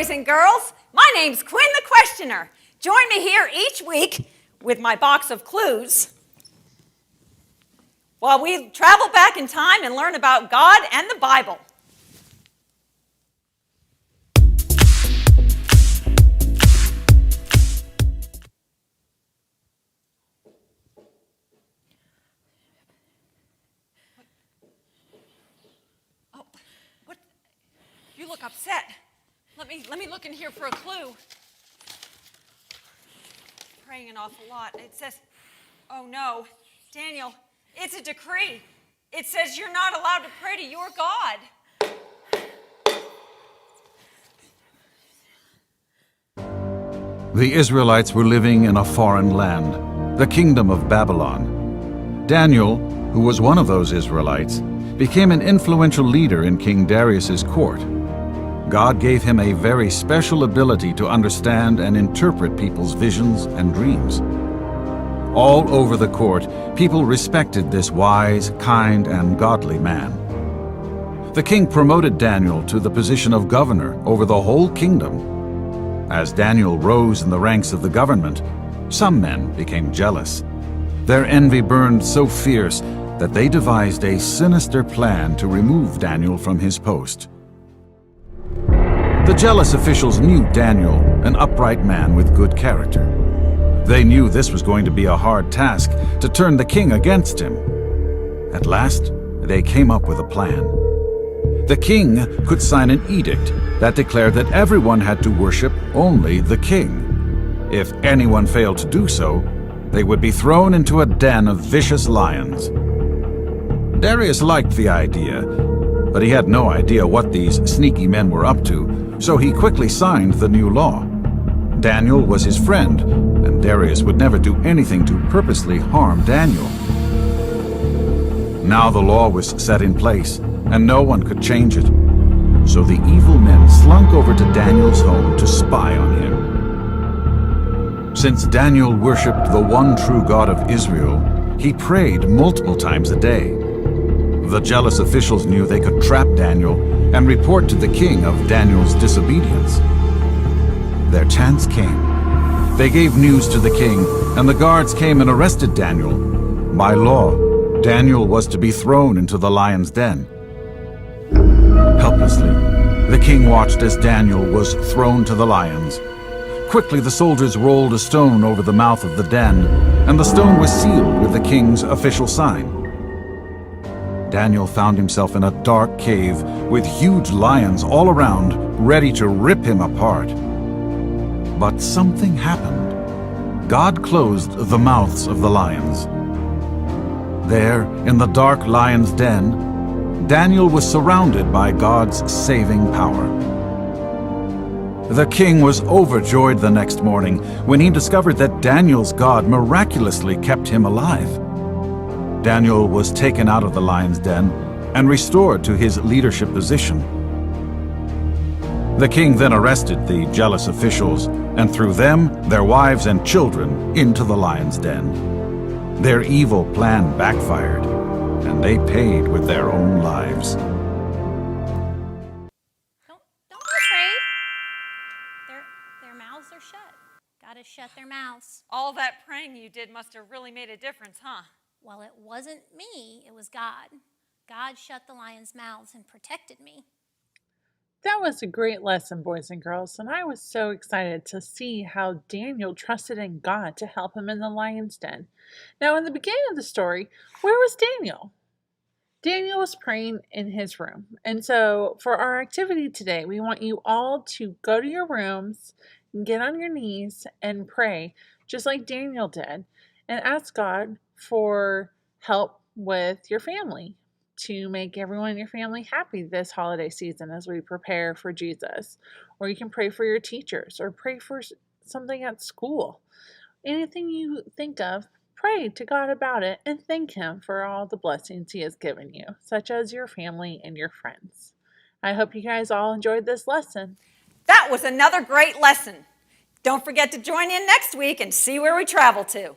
boys and girls. My name's Quinn the Questioner. Join me here each week with my box of clues while we travel back in time and learn about God and the Bible. Oh, what? You look upset. Let me look in here for a clue. Praying an awful lot. It says, oh no, Daniel, it's a decree. It says you're not allowed to pray to your God. The Israelites were living in a foreign land, the kingdom of Babylon. Daniel, who was one of those Israelites, became an influential leader in King Darius's court. God gave him a very special ability to understand and interpret people's visions and dreams. All over the court, people respected this wise, kind, and godly man. The king promoted Daniel to the position of governor over the whole kingdom. As Daniel rose in the ranks of the government, some men became jealous. Their envy burned so fierce that they devised a sinister plan to remove Daniel from his post. The jealous officials knew Daniel, an upright man with good character. They knew this was going to be a hard task to turn the king against him. At last, they came up with a plan. The king could sign an edict that declared that everyone had to worship only the king. If anyone failed to do so, they would be thrown into a den of vicious lions. Darius liked the idea, but he had no idea what these sneaky men were up to, so he quickly signed the new law. Daniel was his friend, and Darius would never do anything to purposely harm Daniel. Now the law was set in place, and no one could change it. So the evil men slunk over to Daniel's home to spy on him. Since Daniel worshipped the one true God of Israel, he prayed multiple times a day. The jealous officials knew they could trap Daniel and report to the king of Daniel's disobedience. Their chance came. They gave news to the king, and the guards came and arrested Daniel. By law, Daniel was to be thrown into the lion's den. Helplessly, the king watched as Daniel was thrown to the lions. Quickly, the soldiers rolled a stone over the mouth of the den, and the stone was sealed with the king's official sign. Daniel found himself in a dark cave with huge lions all around, ready to rip him apart. But something happened. God closed the mouths of the lions. There, in the dark lion's den, Daniel was surrounded by God's saving power. The king was overjoyed the next morning when he discovered that Daniel's God miraculously kept him alive. Daniel was taken out of the lion's den and restored to his leadership position. The king then arrested the jealous officials and threw them, their wives, and children into the lion's den. Their evil plan backfired, and they paid with their own lives. Don't be afraid. Their mouths are shut. Gotta shut their mouths. All that praying you did must have really made a difference, huh? Well, it wasn't me, it was God. God shut the lions' mouths and protected me. That was a great lesson, boys and girls, and I was so excited to see how Daniel trusted in God to help him in the lion's den. Now, in the beginning of the story, where was Daniel? Daniel was praying in his room. And so for our activity today, we want you all to go to your rooms, get on your knees, and pray, just like Daniel did, and ask God for help with your family to make everyone in your family happy this holiday season as we prepare for Jesus. Or you can pray for your teachers or pray for something at school. Anything you think of, pray to God about it and thank Him for all the blessings He has given you, such as your family and your friends. I hope you guys all enjoyed this lesson. That was another great lesson. Don't forget to join in next week and see where we travel to.